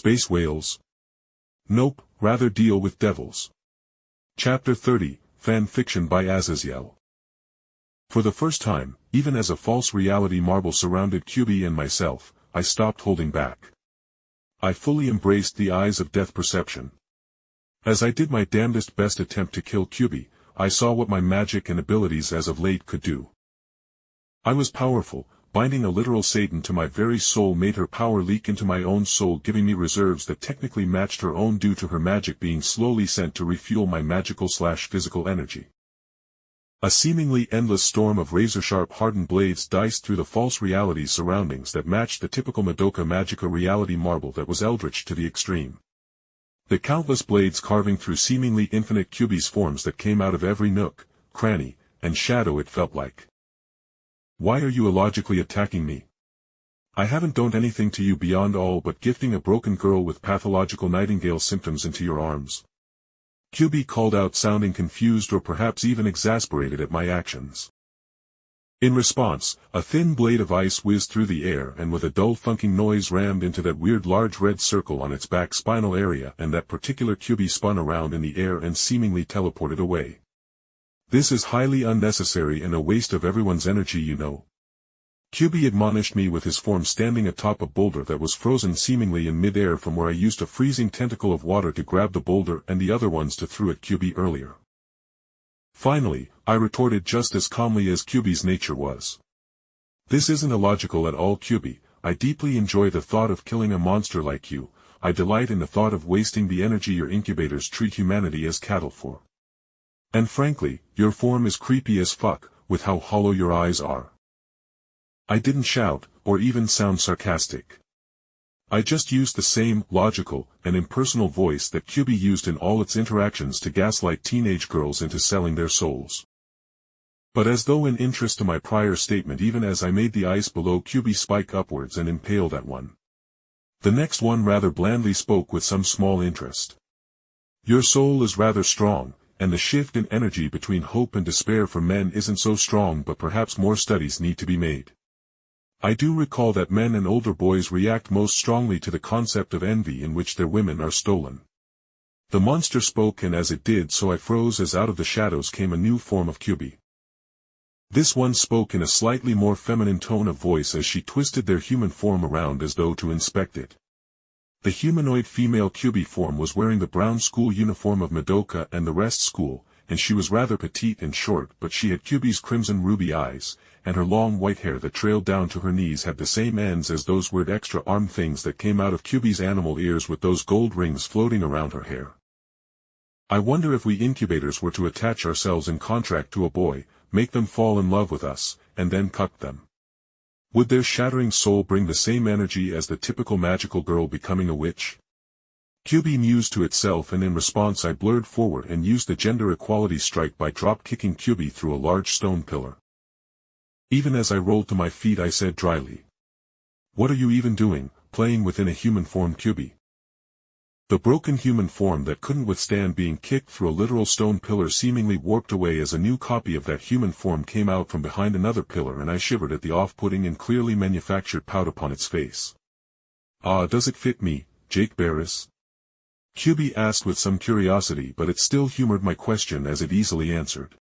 Space whales? Nope, rather deal with devils. Chapter 30, Fiction by Azazyel. For the first time, even as a false reality marble surrounded Kyubey and myself, I stopped holding back. I fully embraced the eyes of death perception. As I did my damnedest best attempt to kill Kyubey, I saw what my magic and abilities as of late could do. I was powerful, binding a literal Satan to my very soul made her power leak into my own soul, giving me reserves that technically matched her own due to her magic being slowly sent to refuel my magical/physical energy. A seemingly endless storm of razor-sharp hardened blades diced through the false reality surroundings that matched the typical Madoka Magica reality marble that was eldritch to the extreme. The countless blades carving through seemingly infinite Kyubey's forms that came out of every nook, cranny, and shadow it felt like. Why are you illogically attacking me? I haven't done anything to you beyond all but gifting a broken girl with pathological nightingale symptoms into your arms. Kyubey called out, sounding confused or perhaps even exasperated at my actions. In response, a thin blade of ice whizzed through the air and with a dull thunking noise rammed into that weird large red circle on its back spinal area, and that particular Kyubey spun around in the air and seemingly teleported away. This is highly unnecessary and a waste of everyone's energy, you know. Kyubey admonished me with his form standing atop a boulder that was frozen seemingly in mid-air from where I used a freezing tentacle of water to grab the boulder and the other ones to throw at Kyubey earlier. Finally, I retorted just as calmly as Kyubey's nature was. This isn't illogical at all, Kyubey. I deeply enjoy the thought of killing a monster like you. I delight in the thought of wasting the energy your incubators treat humanity as cattle for. And frankly, your form is creepy as fuck, with how hollow your eyes are. I didn't shout, or even sound sarcastic. I just used the same, logical, and impersonal voice that Kyubey used in all its interactions to gaslight teenage girls into selling their souls. But as though in interest to my prior statement, even as I made the ice below Kyubey spike upwards and impale that one, the next one rather blandly spoke with some small interest. Your soul is rather strong, and the shift in energy between hope and despair for men isn't so strong, but perhaps more studies need to be made. I do recall that men and older boys react most strongly to the concept of envy in which their women are stolen. The monster spoke, and as it did so I froze as out of the shadows came a new form of Kyubey. This one spoke in a slightly more feminine tone of voice as she twisted their human form around as though to inspect it. The humanoid female Kyubey form was wearing the brown school uniform of Madoka and the rest school, and she was rather petite and short, but she had Kyubey's crimson ruby eyes, and her long white hair that trailed down to her knees had the same ends as those weird extra arm things that came out of Kyubey's animal ears, with those gold rings floating around her hair. I wonder if we incubators were to attach ourselves in contract to a boy, make them fall in love with us, and then cuck them. Would their shattering soul bring the same energy as the typical magical girl becoming a witch? Kyubey mused to itself, and in response I blurred forward and used the gender equality strike by drop-kicking Kyubey through a large stone pillar. Even as I rolled to my feet I said dryly, "What are you even doing, playing within a human form, Kyubey?" The broken human form that couldn't withstand being kicked through a literal stone pillar seemingly warped away as a new copy of that human form came out from behind another pillar, and I shivered at the off-putting and clearly manufactured pout upon its face. "Ah, does it fit me, Jake Barris?" Kyubey asked with some curiosity, but it still humored my question as it easily answered.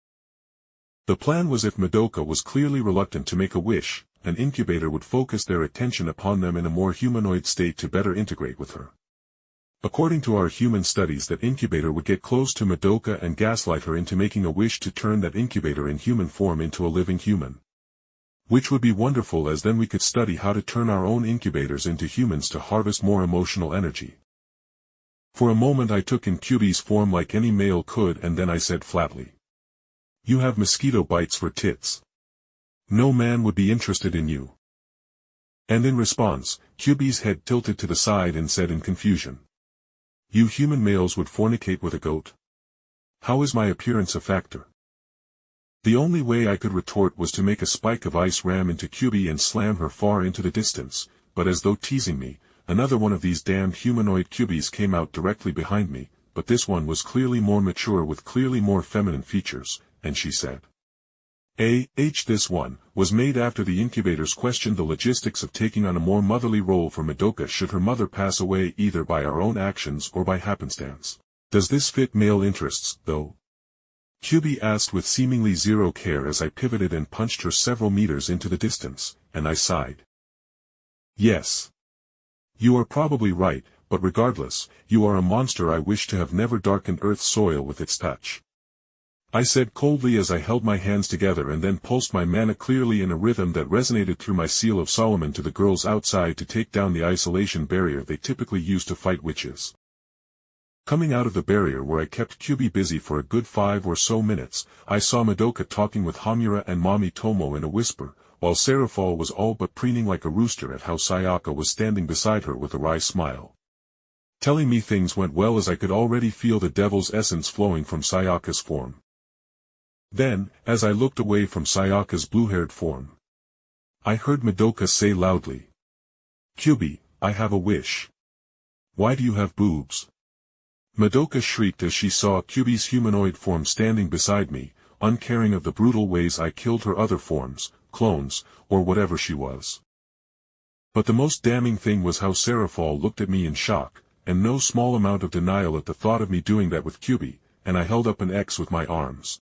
The plan was, if Madoka was clearly reluctant to make a wish, an incubator would focus their attention upon them in a more humanoid state to better integrate with her. According to our human studies, that incubator would get close to Madoka and gaslight her into making a wish to turn that incubator in human form into a living human. Which would be wonderful, as then we could study how to turn our own incubators into humans to harvest more emotional energy. For a moment I took in Kyubey's form like any male could, and then I said flatly, "You have mosquito bites for tits. No man would be interested in you." And in response, Kyubey's head tilted to the side and said in confusion, "You human males would fornicate with a goat? How is my appearance a factor?" The only way I could retort was to make a spike of ice ram into Kyubey and slam her far into the distance, but as though teasing me, another one of these damned humanoid Kyubeys came out directly behind me, but this one was clearly more mature with clearly more feminine features, and she said, This one was made after the incubators questioned the logistics of taking on a more motherly role for Madoka should her mother pass away either by our own actions or by happenstance. Does this fit male interests, though? Kyubey asked with seemingly zero care as I pivoted and punched her several meters into the distance, and I sighed. Yes. You are probably right, but regardless, you are a monster I wish to have never darkened Earth's soil with its touch. I said coldly as I held my hands together and then pulsed my mana clearly in a rhythm that resonated through my Seal of Solomon to the girls outside to take down the isolation barrier they typically use to fight witches. Coming out of the barrier where I kept Kyubey busy for a good 5 or so minutes, I saw Madoka talking with Hamura and Mommy Tomo in a whisper, while Seraphol was all but preening like a rooster at how Sayaka was standing beside her with a wry smile. Telling me things went well as I could already feel the devil's essence flowing from Sayaka's form. Then, as I looked away from Sayaka's blue-haired form, I heard Madoka say loudly, "Kyubey, I have a wish." "Why do you have boobs?" Madoka shrieked as she saw Kyubey's humanoid form standing beside me, uncaring of the brutal ways I killed her other forms, clones, or whatever she was. But the most damning thing was how Seraphol looked at me in shock, and no small amount of denial at the thought of me doing that with Kyubey, and I held up an X with my arms.